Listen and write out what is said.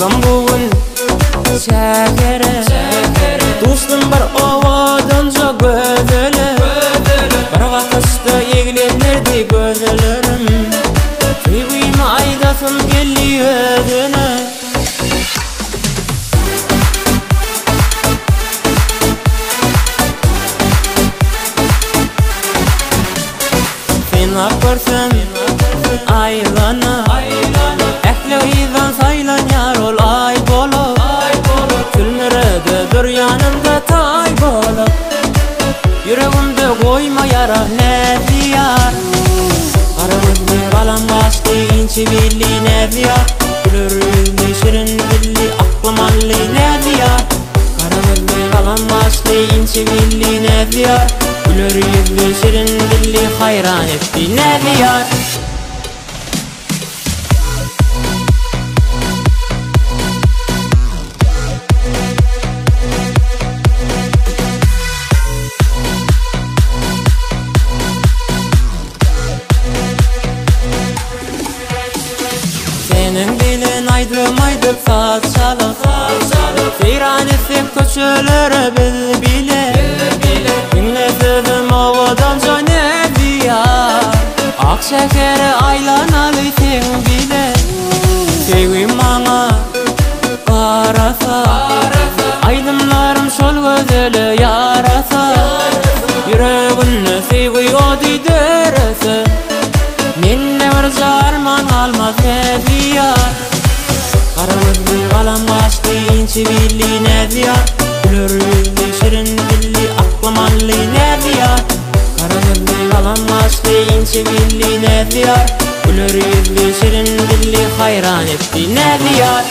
Aydam bugün şekere Dostum bir ovadınca gözele Bir vakısta eglenirdi gözelerim Sevgimi aydasın gelli özüne Sen akırsın aylana Ehlidan saylan yar ol ay bolup Külmürüdür yanımda tay bolup Yüreğimde koyma yara ne diyar Aramızda kalan başlı inçi billi ne diyar Gülür yüzlü şirin dilli aklım alli ne diyar Aramızda kalan başlı inçi billi ne diyar Gülür yüzlü şirin dilli hayran etti ne diyar Senin dilin aydım saat çalıp Seyran etsek köşelere biz bile Dinledim ovadanca ne diyar Ak şekere aylanalı sen bile Sevgim bana karasa Aydımlarım şol gözeli yarasa Yüreğinle sevgi o diderese Minne bir zarman almaz ne diyar Aramızda kalan başlı inçi billi ne diyar Gülür yüzlü şirin dilli aklım alli ne diyar Aramızda kalan başlı inçi billi ne diyar Gülür yüzlü şirin dilli hayran etti ne diyar